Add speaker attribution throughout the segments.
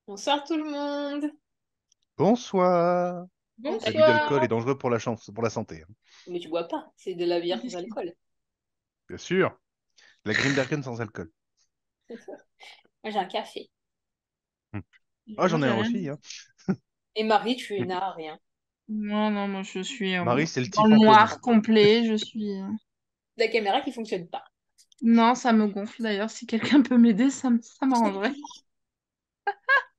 Speaker 1: Bonsoir tout le monde.
Speaker 2: Bonsoir.
Speaker 1: On t'a-
Speaker 2: L'abus d'alcool
Speaker 3: Bonsoir.
Speaker 2: est dangereux pour la chance, pour la santé, hein.
Speaker 1: Mais tu bois pas, c'est de la bière sans alcool.
Speaker 2: Bien sûr. La Grimbergen sans alcool.
Speaker 1: Moi j'ai un café.
Speaker 2: Hmm. Ah,
Speaker 3: Moi,
Speaker 2: j'en ai
Speaker 3: j'ai
Speaker 2: un
Speaker 3: rien.
Speaker 2: aussi, hein.
Speaker 1: Et Marie, tu n'as rien.
Speaker 3: Non, non, moi, je suis
Speaker 2: Marie, c'est le
Speaker 3: dans
Speaker 2: type
Speaker 3: le
Speaker 2: fantôme.
Speaker 3: noir complet. Je suis.
Speaker 1: La caméra qui fonctionne pas.
Speaker 3: Non, ça me gonfle d'ailleurs. Si quelqu'un peut m'aider, ça m'arrangerait.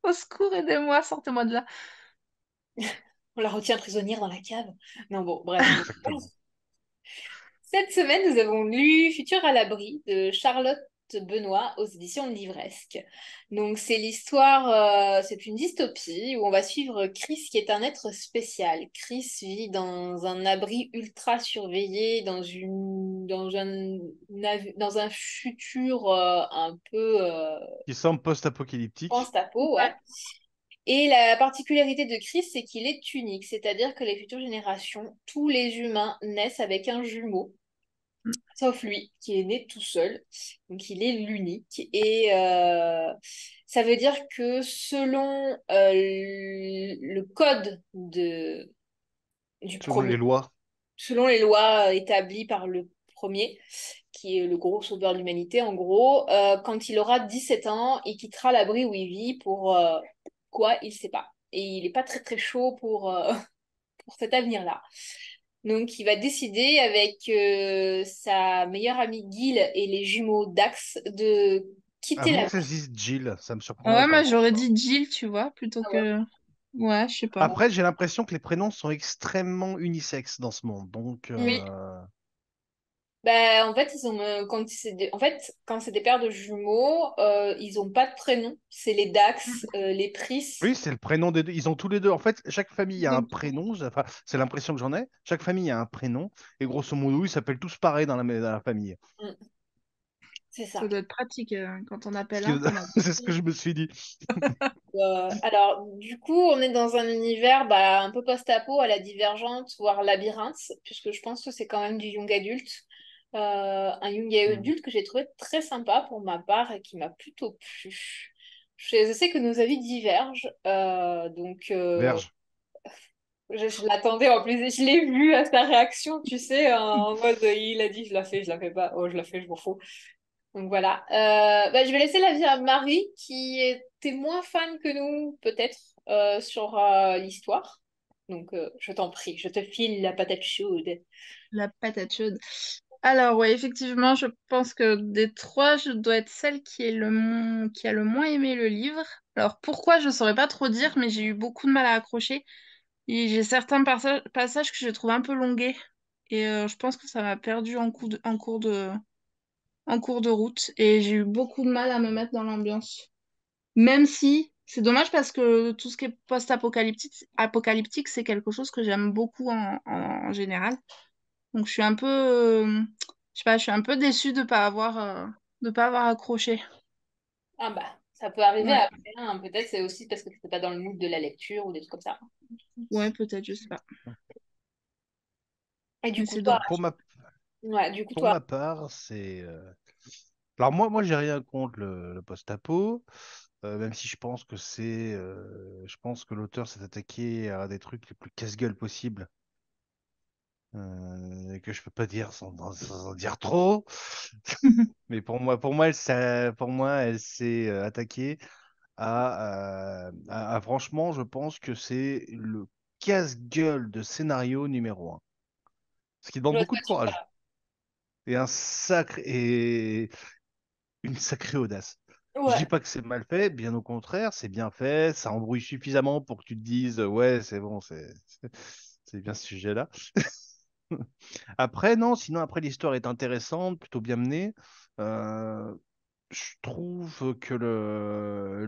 Speaker 3: Au secours, aidez-moi, sortez-moi de là.
Speaker 1: On la retient prisonnière dans la cave. Non bon, bref.
Speaker 2: Exactement.
Speaker 1: Cette semaine, nous avons lu Futur à l'abri de Charlotte Benoît aux éditions de Livresque. Donc c'est l'histoire, c'est une dystopie où on va suivre Chris qui est un être spécial. Chris vit dans un abri ultra surveillé, dans un futur un peu
Speaker 2: Qui semble post-apocalyptique.
Speaker 1: post-apo, ouais.
Speaker 3: Ouais.
Speaker 1: Et la particularité de Chris, c'est qu'il est unique, c'est-à-dire que les futures générations, tous les humains naissent avec un jumeau. Sauf lui, qui est né tout seul. Donc il est l'unique. Et ça veut dire que selon le code du
Speaker 2: Selon
Speaker 1: premier,
Speaker 2: les lois.
Speaker 1: selon les lois établies par le premier, qui est le gros sauveur de l'humanité, en gros, quand il aura 17 ans, il quittera l'abri où il vit pour quoi, il ne sait pas. Et il n'est pas très très chaud pour cet avenir-là. Donc, il va décider avec sa meilleure amie Gil et les jumeaux Dax de quitter
Speaker 2: Avant
Speaker 1: la
Speaker 2: que ça se dise Jill, ça me
Speaker 3: Ouais,
Speaker 2: surprendrait
Speaker 3: moi,
Speaker 2: pas.
Speaker 3: j'aurais dit Jill, tu vois, plutôt
Speaker 1: Ah ouais.
Speaker 3: que. Ouais, je sais pas.
Speaker 2: Après, j'ai l'impression que les prénoms sont extrêmement unisexes dans ce monde. Donc,
Speaker 1: Oui. Bah, en fait, en fait, quand c'est des paires de jumeaux, ils ont pas de prénom. C'est les Dax, les Pris.
Speaker 2: oui, c'est le prénom des deux. Ils ont tous les deux. En fait, chaque famille a un
Speaker 3: Donc,
Speaker 2: prénom. Enfin, c'est l'impression que j'en ai. Chaque famille a un prénom. Et grosso modo, ils s'appellent tous pareil dans la famille.
Speaker 1: Mm, c'est
Speaker 3: ça
Speaker 1: ça.
Speaker 3: doit être pratique quand on
Speaker 2: Ce
Speaker 3: appelle
Speaker 2: qui-
Speaker 3: un qu'on a.
Speaker 2: C'est ce que je me suis dit.
Speaker 1: Alors, du coup, on est dans un univers un peu post-apo à la divergente, voire labyrinthe, puisque je pense que c'est quand même du young adulte. Un young
Speaker 2: Hmm.
Speaker 1: adulte que j'ai trouvé très sympa pour ma part et qui m'a plutôt plu. Je sais que nos avis divergent, donc
Speaker 2: Verge.
Speaker 1: je l'attendais en plus, et je l'ai vu à sa réaction, tu sais, en mode il a dit je la fais, je la fais pas, oh je la fais, je m'en fous. Donc voilà. Je vais laisser l'avis à Marie, qui était moins fan que nous, peut-être, sur l'histoire. Donc, je t'en prie, je te file la patate chaude.
Speaker 3: La patate chaude. Alors, ouais, effectivement, je pense que des trois, je dois être celle qui a le moins aimé le livre. Alors, pourquoi, je saurais pas trop dire, mais j'ai eu beaucoup de mal à accrocher. Et j'ai certains passages que je trouve un peu longués. Et je pense que ça m'a perdu en cours de route. Et j'ai eu beaucoup de mal à me mettre dans l'ambiance. Même si, c'est dommage parce que tout ce qui est apocalyptique, c'est quelque chose que j'aime beaucoup en général. Donc je suis un peu, je sais pas, je suis un peu déçue de pas avoir accroché.
Speaker 1: Ah bah, ça peut arriver
Speaker 3: Ouais,
Speaker 1: après, hein. Peut-être c'est aussi parce que tu n'étais pas dans le mood de la lecture ou des trucs comme ça.
Speaker 3: ouais, peut-être, je sais pas.
Speaker 1: Et du
Speaker 3: Mais
Speaker 1: coup,
Speaker 3: c'est
Speaker 1: toi,
Speaker 2: Pour
Speaker 3: dommage.
Speaker 2: ma,
Speaker 1: ouais, du coup,
Speaker 2: pour
Speaker 1: toi,
Speaker 2: ma part, c'est. Alors moi, j'ai rien contre le post-apo, même si je pense que je pense que l'auteur s'est attaqué à des trucs les plus casse-gueule possibles, et que je peux pas dire sans en dire trop. Mais pour moi, elle s'est attaquée franchement, je pense que c'est le casse-gueule de scénario numéro un. Ce qui demande
Speaker 1: je vois ce
Speaker 2: beaucoup de
Speaker 1: que tu
Speaker 2: courage et une sacrée audace. Je dis
Speaker 1: Ouais.
Speaker 2: pas que c'est mal fait, bien au contraire, c'est bien fait, ça embrouille suffisamment pour que tu te dises ouais, c'est bon, c'est bien ce sujet-là. Après, non, sinon après l'histoire est intéressante, plutôt bien menée. Euh, je trouve que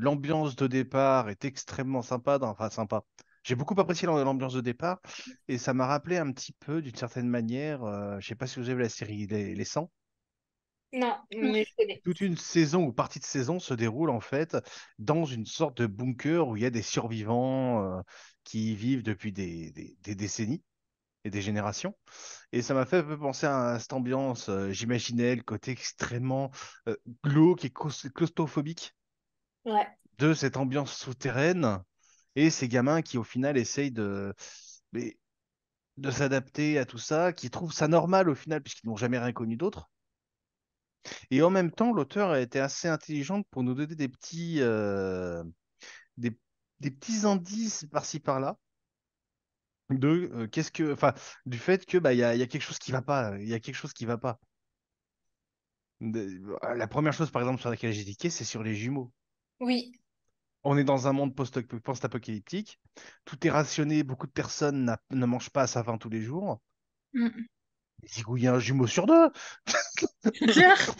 Speaker 2: l'ambiance de départ est extrêmement sympa, enfin sympa. J'ai beaucoup apprécié l'ambiance de départ et ça m'a rappelé un petit peu d'une certaine manière, je sais pas si vous avez vu la série Les 100.
Speaker 1: Non, mais je connais.
Speaker 2: Toute une saison ou partie de saison se déroule en fait dans une sorte de bunker où il y a des survivants qui y vivent depuis des décennies et des générations. Et ça m'a fait un peu penser à cette ambiance. J'imaginais le côté extrêmement glauque et claustrophobique
Speaker 1: Ouais.
Speaker 2: de cette ambiance souterraine et ces gamins qui au final essayent mais, de s'adapter à tout ça, qui trouvent ça normal au final puisqu'ils n'ont jamais rien connu d'autre. Et en même temps, l'auteur a été assez intelligente pour nous donner des, des petits indices par-ci par-là de enfin, du fait que il y a quelque chose qui va pas, il y a quelque chose qui va pas. La première chose, par exemple, sur laquelle j'ai cliqué, c'est sur les jumeaux.
Speaker 1: Oui.
Speaker 2: On est dans un monde post-apocalyptique. Tout est rationné. Beaucoup de personnes ne mangent pas à sa faim tous les jours.
Speaker 3: Mm.
Speaker 2: Mais il y a un jumeau sur deux.
Speaker 3: C'est clair.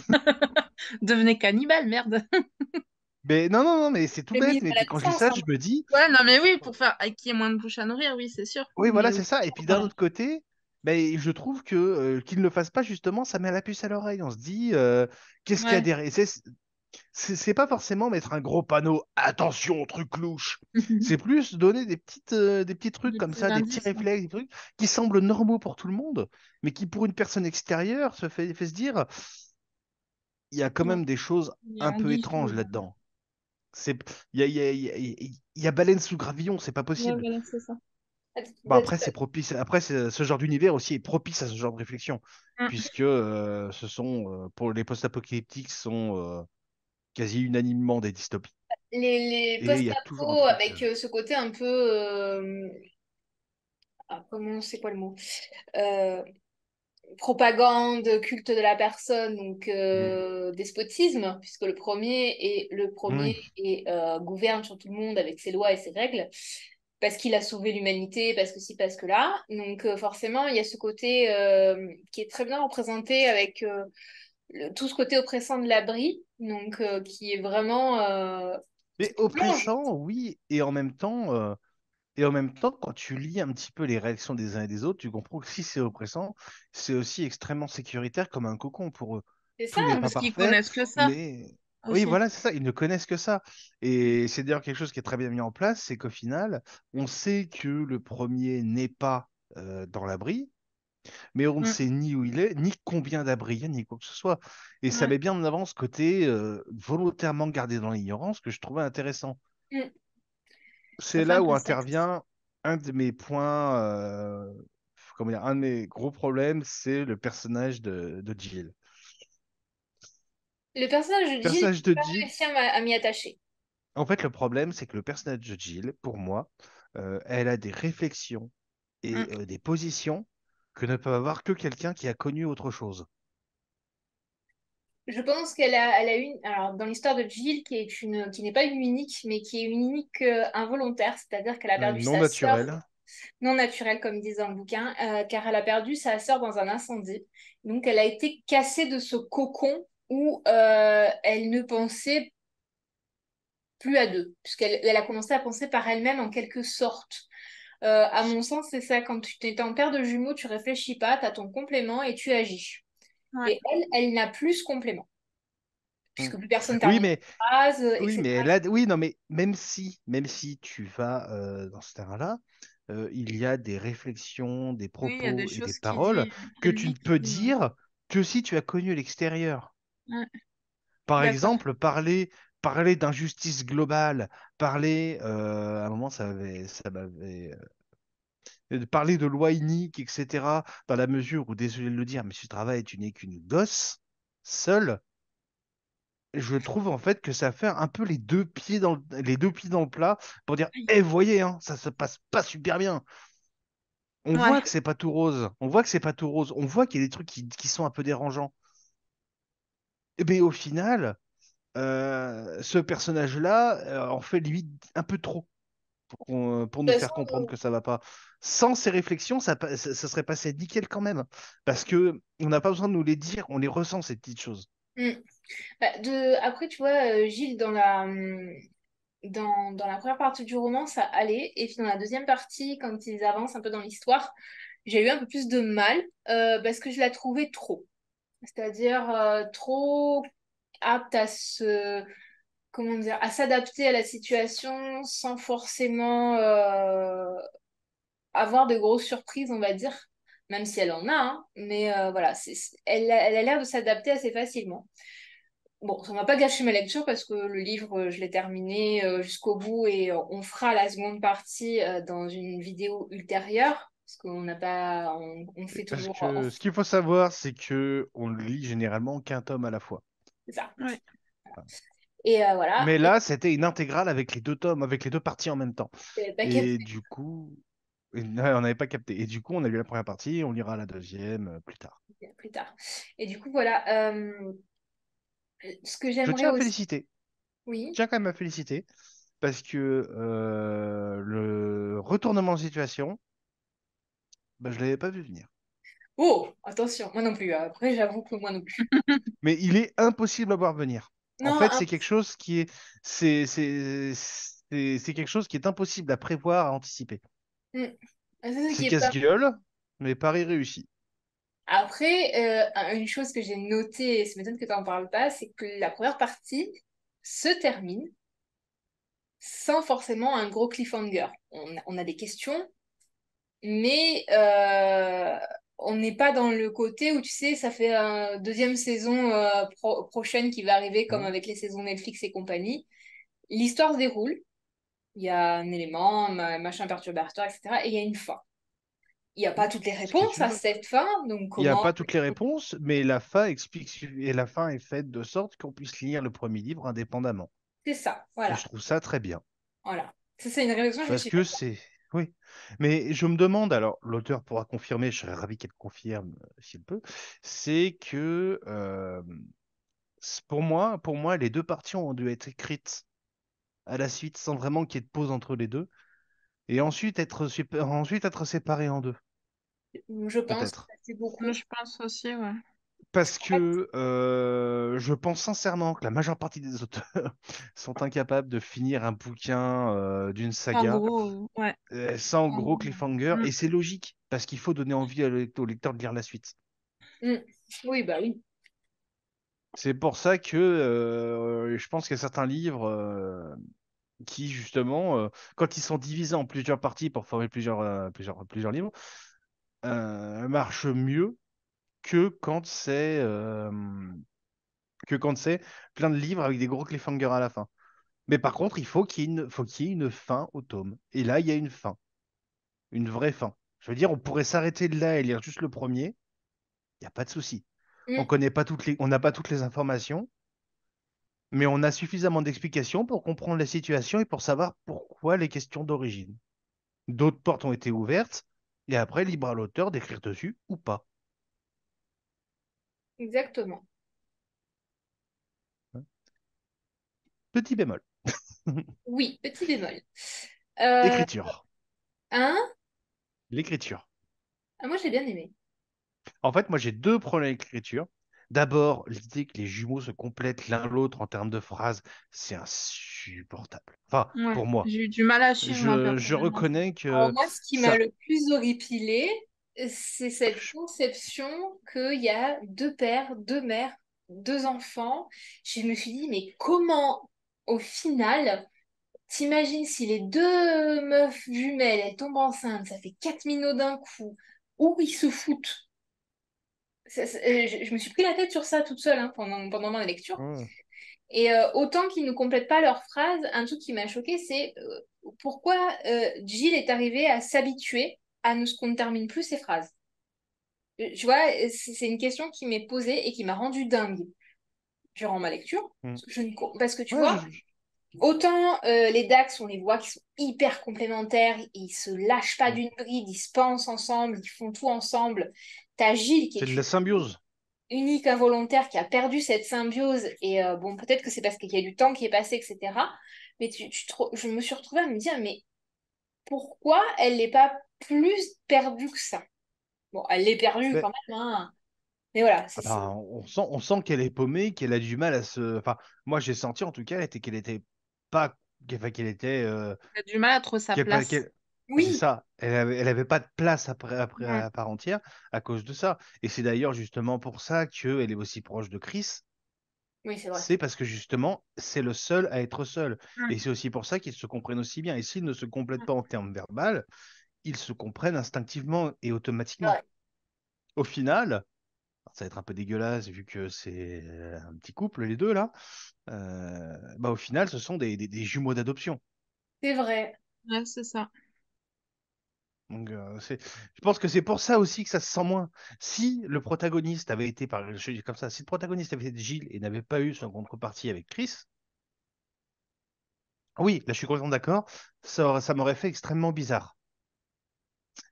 Speaker 3: Devenez cannibale, merde.
Speaker 2: Mais non, non, non, mais c'est tout
Speaker 1: Mais mise
Speaker 2: bête. Mais
Speaker 1: à la
Speaker 2: quand je dis
Speaker 1: distance,
Speaker 2: ça,
Speaker 1: hein.
Speaker 2: je me dis,
Speaker 3: Ouais, non, mais oui, pour faire qu'il y ait moins de bouche à nourrir, oui, c'est sûr.
Speaker 2: oui,
Speaker 3: Mais
Speaker 2: voilà,
Speaker 3: oui.
Speaker 2: c'est ça. Et puis d'un autre côté, ben, je trouve que qu'il ne le fasse pas, justement, ça met la puce à l'oreille. On se dit, qu'est-ce qu'il y a
Speaker 3: Ouais.
Speaker 2: derrière? C'est pas forcément mettre un gros panneau, attention, truc louche. C'est plus donner des petits trucs
Speaker 3: Des
Speaker 2: comme
Speaker 3: petits
Speaker 2: ça, des petits
Speaker 3: indices. Ouais.
Speaker 2: réflexes, des trucs qui semblent normaux pour tout le monde, mais qui pour une personne extérieure fait se dire, il y a quand
Speaker 3: Ouais.
Speaker 2: même des choses
Speaker 3: Il y a
Speaker 2: un peu
Speaker 3: anguille sous
Speaker 2: étranges
Speaker 3: roche.
Speaker 2: là-dedans. C'est, il y a baleine sous gravillon, c'est pas
Speaker 3: Ouais,
Speaker 2: possible.
Speaker 3: voilà, c'est ça.
Speaker 2: Bon,
Speaker 3: Bah,
Speaker 2: après, c'est propice. Après, ce genre d'univers aussi est propice à ce genre de réflexion,
Speaker 3: mm.
Speaker 2: puisque pour les post-apocalyptiques, sont quasi unanimement des dystopies.
Speaker 1: Les
Speaker 2: Et il y a toujours un
Speaker 1: post-apo
Speaker 2: truc.
Speaker 1: avec ce côté un peu. Ah, comment c'est quoi le mot? Euh, Propagande, culte de la personne, donc
Speaker 2: Mm.
Speaker 1: despotisme, puisque le
Speaker 2: Oui.
Speaker 1: premier gouverne sur tout le monde avec ses lois et ses règles, parce qu'il a sauvé l'humanité, parce que si, parce que là. Donc forcément, il y a ce côté qui est très bien représenté avec tout ce côté oppressant de l'abri, donc qui est vraiment
Speaker 2: Mais
Speaker 1: qui plonge.
Speaker 2: oppressant, oui, et en même temps, quand tu lis un petit peu les réactions des uns et des autres, tu comprends que si c'est oppressant, c'est aussi extrêmement sécuritaire comme un cocon pour eux.
Speaker 1: C'est ça,
Speaker 2: Tout n'est
Speaker 1: hein.
Speaker 2: pas
Speaker 3: Parce qu'ils
Speaker 2: parfait,
Speaker 3: connaissent que ça
Speaker 2: mais oui,
Speaker 3: aussi.
Speaker 2: voilà, c'est ça, ils ne connaissent que ça. Et c'est d'ailleurs quelque chose qui est très bien mis en place, c'est qu'au final, on sait que le premier n'est pas dans l'abri, mais on ne
Speaker 3: Mm.
Speaker 2: sait ni où il est, ni combien d'abris il y a, ni quoi que ce soit. Et ça
Speaker 3: Ouais.
Speaker 2: met bien en avant ce côté volontairement gardé dans l'ignorance que je trouvais intéressant.
Speaker 1: Mm. Ça
Speaker 2: C'est
Speaker 1: fait un
Speaker 2: là où
Speaker 1: peu secte.
Speaker 2: intervient un de mes points, comment dire, un de mes gros problèmes, c'est le personnage de Jill.
Speaker 1: Le personnage de
Speaker 2: Le
Speaker 1: Jill, j'ai
Speaker 2: personnage de
Speaker 1: pas
Speaker 2: Jill,
Speaker 1: réussi à m'y attacher.
Speaker 2: en fait, le problème, c'est que le personnage de Jill, pour moi, elle a des réflexions
Speaker 3: Mm.
Speaker 2: et des positions que ne peut avoir que quelqu'un qui a connu autre chose.
Speaker 1: Je pense elle a une, alors dans l'histoire de Jill, qui n'est pas une unique, mais qui est une unique involontaire, c'est-à-dire qu'elle a perdu
Speaker 2: Non
Speaker 1: sa sœur
Speaker 2: naturel.
Speaker 1: non naturelle, comme ils disent dans le bouquin, car elle a perdu sa sœur dans un incendie. Donc elle a été cassée de ce cocon où elle ne pensait plus à deux, elle a commencé à penser par elle-même en quelque sorte. À mon sens, c'est ça, quand tu es en paire de jumeaux, tu réfléchis pas, tu as ton complément et tu agis.
Speaker 3: Ouais.
Speaker 1: Et elle n'a plus ce complément,
Speaker 2: Mm.
Speaker 1: puisque plus personne
Speaker 2: Oui,
Speaker 1: termine
Speaker 2: mais
Speaker 1: une phrase,
Speaker 2: oui, mais
Speaker 1: etc.
Speaker 2: elle a, oui, non, mais même si tu vas dans ce terrain-là, il y a des réflexions, des
Speaker 3: Oui, il y a des
Speaker 2: propos et des
Speaker 3: choses
Speaker 2: paroles que
Speaker 3: qu'il
Speaker 2: tu ne
Speaker 3: dit
Speaker 2: peux
Speaker 3: qui...
Speaker 2: dire que si tu as connu l'extérieur.
Speaker 3: Ouais,
Speaker 2: Par
Speaker 3: d'accord.
Speaker 2: exemple, parler d'injustice globale, à un moment, parler de loi inique, etc., dans la mesure où, désolé de le dire, mais si tu travailles, tu n'es qu'une gosse, seule, je trouve en fait que ça fait un peu les deux pieds dans le plat pour dire,
Speaker 3: Aïe.
Speaker 2: eh, voyez, hein, ça se passe pas super bien. On voit
Speaker 3: Ouais,
Speaker 2: que c'est pas tout rose. On voit que c'est pas tout rose. On voit qu'il y a des trucs qui sont un peu dérangeants. Mais au final, ce personnage-là en fait limite un peu trop pour
Speaker 1: De
Speaker 2: nous
Speaker 1: toute
Speaker 2: faire
Speaker 1: façon,
Speaker 2: comprendre que ça va pas. Sans ces réflexions, ça serait passé nickel quand même. Parce que on n'a pas besoin de nous les dire, on les ressent, ces petites choses.
Speaker 1: hmm. Après, tu vois, Gilles, dans la première partie du roman, ça allait. Et puis dans la deuxième partie, quand ils avancent un peu dans l'histoire, j'ai eu un peu plus de mal parce que je la trouvais trop. C'est-à-dire trop apte à comment dire, à s'adapter à la situation sans forcément avoir de grosses surprises, on va dire, même si elle en a, hein. Mais voilà, elle a l'air de s'adapter assez facilement. Bon, ça m'a pas gâché ma lecture parce que le livre, je l'ai terminé jusqu'au bout et on fera la seconde partie dans une vidéo ultérieure parce qu'on n'a pas, on fait
Speaker 2: Parce
Speaker 1: toujours,
Speaker 2: que ce qu'il faut savoir, c'est que on ne lit généralement qu'un tome à la fois.
Speaker 1: c'est ça.
Speaker 3: Ouais.
Speaker 1: Et voilà.
Speaker 2: Mais là, c'était une intégrale avec les deux tomes, avec les deux parties en même temps.
Speaker 1: Pas
Speaker 2: Et
Speaker 1: capté
Speaker 2: du coup, ouais, on n'avait pas capté. Et du coup, on a lu la première partie, on lira la deuxième plus tard.
Speaker 1: plus tard. Et du coup, voilà. Ce que
Speaker 2: Je
Speaker 1: j'aimerais
Speaker 2: tiens à
Speaker 1: aussi,
Speaker 2: féliciter. Je
Speaker 1: oui.
Speaker 2: tiens quand même à féliciter parce que le retournement de situation, bah, je ne l'avais pas vu venir.
Speaker 1: Oh, attention, moi non plus. Après, j'avoue que moi non plus.
Speaker 2: Mais il est impossible à voir venir. En
Speaker 1: Non,
Speaker 2: fait, c'est quelque chose qui est, c'est quelque chose qui est impossible à prévoir, à anticiper.
Speaker 1: hmm. C'est ça
Speaker 2: C'est
Speaker 1: qui est pas.
Speaker 2: casse-gueule, mais Paris réussi.
Speaker 1: Après, une chose que j'ai notée, et ça m'étonne que tu n'en parles pas, c'est que la première partie se termine sans forcément un gros cliffhanger. On a des questions, mais on n'est pas dans le côté où, tu sais, ça fait une deuxième saison prochaine qui va arriver, comme
Speaker 2: Hein.
Speaker 1: avec les saisons Netflix et compagnie. L'histoire se déroule, il y a un élément, machin perturbateur, etc., et il y a une fin. Il n'y a pas toutes les
Speaker 2: Ce qui est
Speaker 1: réponses à
Speaker 2: une
Speaker 1: cette fin, donc
Speaker 2: Il n'y a
Speaker 1: comment...
Speaker 2: pas toutes les réponses, mais la fin explique et la fin est faite de sorte qu'on puisse lire le premier livre indépendamment.
Speaker 1: C'est ça,
Speaker 2: Et
Speaker 1: voilà.
Speaker 2: je trouve ça très bien.
Speaker 1: Voilà. Ça, c'est une réflexion que je me
Speaker 2: Parce
Speaker 1: suis faite.
Speaker 2: que c'est. Oui. Mais je me demande, alors l'auteur pourra confirmer, je serais ravi qu'elle confirme s'il peut, c'est que pour moi, les deux parties ont dû être écrites à la suite sans vraiment qu'il y ait de pause entre les deux, et ensuite être séparées en deux,
Speaker 1: Je pense que
Speaker 2: peut-être.
Speaker 1: c'est
Speaker 3: Mais
Speaker 1: beaucoup.
Speaker 3: je pense aussi, ouais.
Speaker 2: Parce
Speaker 1: En fait,
Speaker 2: que je pense sincèrement que la majeure partie des auteurs sont incapables de finir un bouquin d'une
Speaker 3: En
Speaker 2: saga
Speaker 3: gros, ouais.
Speaker 2: sans
Speaker 3: En
Speaker 2: gros
Speaker 3: gros.
Speaker 2: cliffhanger,
Speaker 3: Mm.
Speaker 2: et c'est logique, parce qu'il faut donner envie au lecteur de lire la suite.
Speaker 1: mm. Oui, bah oui.
Speaker 2: C'est pour ça que je pense qu'il y a certains livres qui, justement, quand ils sont divisés en plusieurs parties pour former plusieurs livres, marchent mieux que quand c'est plein de livres avec des gros cliffhangers à la fin. Mais par contre, faut qu'il y ait une fin au tome. Et là, il y a une fin, une vraie fin. Je veux dire, on pourrait s'arrêter de là et lire juste le premier, il n'y a pas de souci.
Speaker 1: Mm.
Speaker 2: On n'a pas toutes les informations, mais on a suffisamment d'explications pour comprendre la situation et pour savoir pourquoi les questions d'origine. D'autres portes ont été ouvertes, et après, libre à l'auteur d'écrire dessus ou pas.
Speaker 1: Exactement.
Speaker 2: Petit bémol.
Speaker 1: Oui, petit bémol. Euh,
Speaker 2: Écriture.
Speaker 1: hein?
Speaker 2: L'écriture.
Speaker 1: Ah, moi, j'ai bien aimé.
Speaker 2: En fait, moi, j'ai deux problèmes avec l'écriture. D'abord, l'idée que les jumeaux se complètent l'un l'autre en termes de phrases, c'est insupportable. Enfin,
Speaker 3: Ouais.
Speaker 2: pour moi.
Speaker 3: J'ai eu du mal à suivre, moi,
Speaker 2: Je
Speaker 3: personnellement.
Speaker 2: reconnais
Speaker 1: Alors,
Speaker 2: que
Speaker 1: moi, ce qui m'a
Speaker 2: ça.
Speaker 1: le plus horripilé, c'est cette
Speaker 2: je-
Speaker 1: conception qu'il y a deux pères, deux mères, deux enfants. Je me suis dit, mais comment, au final, t'imagines si les deux meufs jumelles, elles tombent enceintes, ça fait 4 minots d'un coup, où ils se foutent? Je me suis pris la tête sur ça toute seule hein, pendant ma lecture.
Speaker 2: Ouais.
Speaker 1: Et autant qu'ils ne complètent pas leurs phrases, un truc qui m'a choqué, c'est pourquoi Jill est arrivée à s'habituer à ne qu'on ne termine plus ses phrases. Tu vois, c'est une question qui m'est posée et qui m'a rendue dingue durant ma lecture.
Speaker 2: Mm.
Speaker 1: Parce que tu
Speaker 2: Ouais,
Speaker 1: vois, autant les Dax, on les voit qui sont hyper complémentaires, ils se lâchent pas d'une bride, ils se pensent ensemble, ils font tout ensemble. T'as Gilles qui
Speaker 2: c'est
Speaker 1: est
Speaker 2: de
Speaker 1: une
Speaker 2: la symbiose.
Speaker 1: unique involontaire qui a perdu cette symbiose et bon peut-être que c'est parce qu'il y a du temps qui est passé etc mais je me suis retrouvée à me dire mais pourquoi elle n'est pas plus perdue que ça bon elle l'est perdue
Speaker 2: Mais
Speaker 1: quand même hein. Mais voilà
Speaker 2: ah bah, on sent qu'elle est paumée, qu'elle a du mal à se. Enfin, moi, j'ai senti en tout cas qu'elle était pas. Qu'elle était.
Speaker 3: J'ai du mal à trouver sa
Speaker 2: Qu'elle, pas-
Speaker 3: place.
Speaker 2: qu'elle- C'est
Speaker 1: Oui,
Speaker 2: ça. Elle avait pas de place après
Speaker 3: Ouais.
Speaker 2: à part entière à cause de ça. Et c'est d'ailleurs justement pour ça qu'elle est aussi proche de Chris.
Speaker 1: oui, c'est vrai.
Speaker 2: C'est parce que justement, c'est le seul à être seul.
Speaker 3: Mm.
Speaker 2: Et c'est aussi pour ça qu'ils se comprennent aussi bien. Et s'ils ne se complètent pas en termes verbaux, ils se comprennent instinctivement et
Speaker 1: C'est
Speaker 2: automatiquement.
Speaker 1: vrai.
Speaker 2: Au final, ça va être un peu dégueulasse vu que c'est un petit couple, les deux là. Bah, au final, ce sont des jumeaux d'adoption.
Speaker 1: C'est vrai.
Speaker 3: Ouais, c'est ça.
Speaker 2: Donc, je pense que c'est pour ça aussi que ça se sent moins. Si le protagoniste avait été, je dis comme ça, si le protagoniste avait été Gilles et n'avait pas eu son contrepartie avec Chris, oui, là je suis complètement d'accord, ça m'aurait fait extrêmement bizarre.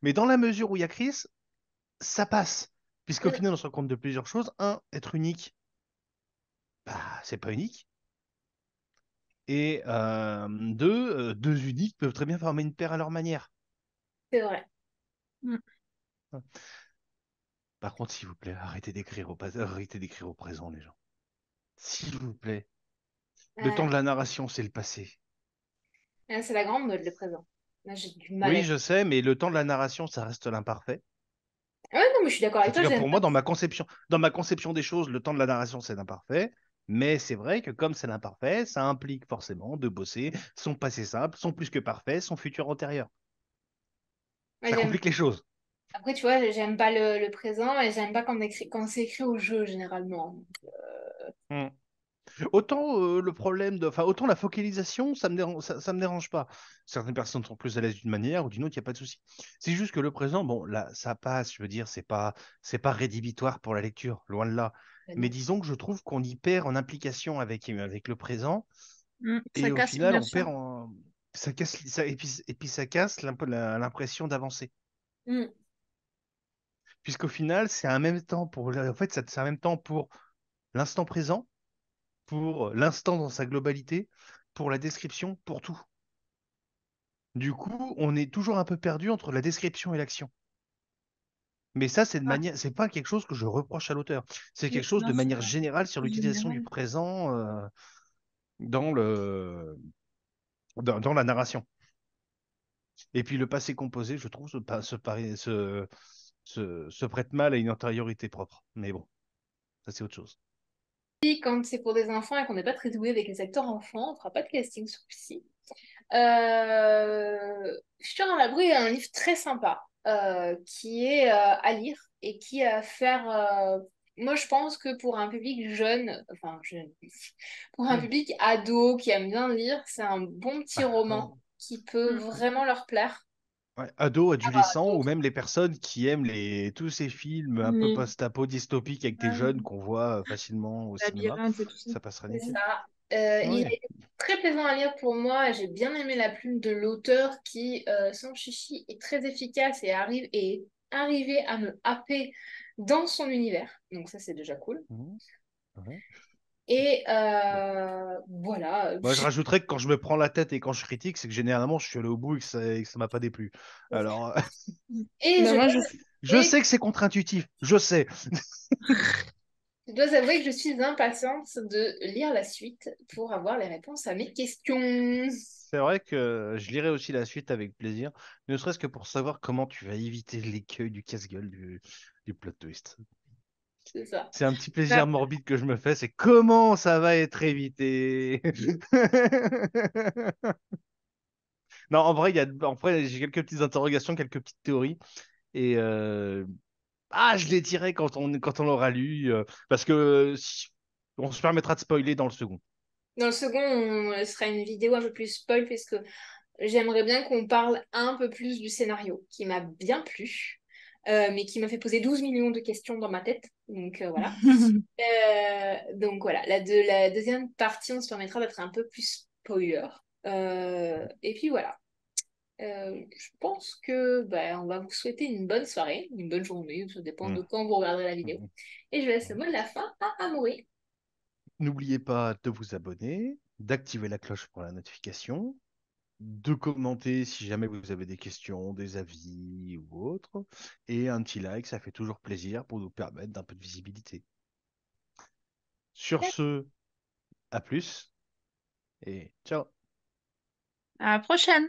Speaker 2: Mais dans la mesure où il y a Chris, ça passe. Puisqu'au
Speaker 1: Mm.
Speaker 2: final, on se rend compte de plusieurs choses. Un, être unique, bah, c'est pas unique. Et deux uniques peuvent très bien former une paire à leur manière.
Speaker 1: C'est vrai.
Speaker 3: Mm.
Speaker 2: Par contre, s'il vous plaît, arrêtez d'écrire au présent, les gens. S'il vous plaît. Le temps
Speaker 1: Ouais.
Speaker 2: de la narration, c'est le passé.
Speaker 1: C'est la grande mode, le présent. Là, j'ai du mal
Speaker 2: Oui,
Speaker 1: avec.
Speaker 2: je sais, mais le temps de la narration, ça reste l'imparfait.
Speaker 1: Ah ouais, non, mais je suis d'accord
Speaker 2: En
Speaker 1: avec
Speaker 2: tout
Speaker 1: toi,
Speaker 2: cas,
Speaker 1: j'aime
Speaker 2: pour
Speaker 1: pas.
Speaker 2: moi, dans ma conception des choses, le temps de la narration, c'est l'imparfait. Mais c'est vrai que comme c'est l'imparfait, ça implique forcément de bosser son passé simple, son plus que parfait, son futur antérieur.
Speaker 1: Ouais,
Speaker 2: Ça
Speaker 1: j'aime.
Speaker 2: complique les choses.
Speaker 1: Après, tu vois, j'aime pas le présent et j'aime pas quand c'est écrit au jeu, généralement.
Speaker 2: Hmm. Autant le problème enfin autant la focalisation, ça me dérange pas. Certaines personnes sont plus à l'aise d'une manière ou d'une autre, il n'y a pas de souci. C'est juste que le présent, bon, là, ça passe, je veux dire, c'est pas rédhibitoire pour la lecture, loin de là. Mais
Speaker 1: Non.
Speaker 2: disons que je trouve qu'on y perd en implication avec le présent,
Speaker 3: Mm. Ça
Speaker 2: et au
Speaker 3: casse
Speaker 2: final, on
Speaker 3: l'immersion.
Speaker 2: perd ça casse, et puis ça casse un peu l'impression d'avancer.
Speaker 1: Mm.
Speaker 2: Puisqu'au final, c'est un même temps en fait, c'est un même temps pour l'instant présent, pour l'instant dans sa globalité, pour la description, pour tout. Du coup, on est toujours un peu perdu entre la description et l'action. Mais ça,
Speaker 3: Ah,
Speaker 2: c'est pas quelque chose que je reproche à l'auteur. C'est quelque
Speaker 3: oui,
Speaker 2: chose
Speaker 3: non,
Speaker 2: de
Speaker 3: c'est
Speaker 2: manière générale sur
Speaker 3: en
Speaker 2: l'utilisation du
Speaker 3: général.
Speaker 2: présent dans dans la narration. Et puis le passé composé, je trouve, se prête mal à une antériorité propre. Mais bon, ça c'est autre chose.
Speaker 1: Si, quand c'est pour des enfants et qu'on n'est pas très doué avec les acteurs enfants, on fera pas de casting sur Psy. Futur dans l'abri est un livre très sympa qui est à lire et qui a à faire. Moi, je pense que pour un public jeune, enfin jeune, pour un
Speaker 2: Hmm.
Speaker 1: public ado qui aime bien lire, c'est un bon petit
Speaker 2: Bah,
Speaker 1: roman qui peut
Speaker 3: Mm.
Speaker 1: vraiment leur plaire.
Speaker 2: ouais, ados, adolescents, ou
Speaker 1: Donc,
Speaker 2: même les personnes qui aiment tous ces films un peu
Speaker 3: Oui,
Speaker 2: post-apo dystopiques avec des jeunes
Speaker 3: ouais,
Speaker 2: qu'on voit facilement au cinéma,
Speaker 3: labyrinthe et tout ça.
Speaker 2: ça passera
Speaker 1: c'est
Speaker 2: nickel.
Speaker 1: ça. Il a
Speaker 2: Oui.
Speaker 1: été très plaisant à lire pour moi. J'ai bien aimé la plume de l'auteur qui, sans chichi, est très efficace et arrivé à me happer dans son univers. Donc ça, c'est déjà cool.
Speaker 2: Mhm. Ouais.
Speaker 1: Et
Speaker 2: Bon.
Speaker 1: voilà.
Speaker 2: Moi, je rajouterais que quand je me prends la tête et quand je critique, c'est que généralement, je suis allé au bout et que ça m'a pas déplu. Alors,
Speaker 3: Mm.
Speaker 1: Et
Speaker 3: Bah,
Speaker 1: je
Speaker 3: moi,
Speaker 1: dois
Speaker 3: je...
Speaker 2: je
Speaker 1: avouer,
Speaker 2: sais que c'est contre-intuitif, je sais.
Speaker 1: je dois avouer que je suis impatiente de lire la suite pour avoir les réponses à mes questions.
Speaker 2: C'est vrai que je lirai aussi la suite avec plaisir, ne serait-ce que pour savoir comment tu vas éviter l'écueil du casse-gueule du plot twist.
Speaker 1: C'est ça.
Speaker 2: C'est un petit plaisir
Speaker 3: bah,
Speaker 2: morbide que je me fais, c'est comment ça va être évité. Non, en vrai, j'ai quelques petites interrogations, quelques petites théories, et je les dirai quand on l'aura lu, parce que on se permettra de spoiler dans le second.
Speaker 1: Dans le second, ce sera une vidéo un peu plus spoil, puisque j'aimerais bien qu'on parle un peu plus du scénario, qui m'a bien plu, mais qui m'a fait poser 12 millions de questions dans ma tête. Donc voilà. Donc voilà, la deuxième partie, on se permettra d'être un peu plus spoiler. Et puis voilà. Je pense que on va vous souhaiter une bonne soirée, une bonne journée, ça dépend
Speaker 2: Hmm.
Speaker 1: de quand vous regarderez la vidéo.
Speaker 2: Mhm.
Speaker 1: Et je laisse le
Speaker 2: Ouais.
Speaker 1: mot de la fin à Amaury.
Speaker 2: N'oubliez pas de vous abonner, d'activer la cloche pour la notification, de commenter si jamais vous avez des questions, des avis ou autre, et un petit like, ça fait toujours plaisir pour nous permettre d'un peu de visibilité. Sur ce, à plus et ciao!
Speaker 3: À la prochaine!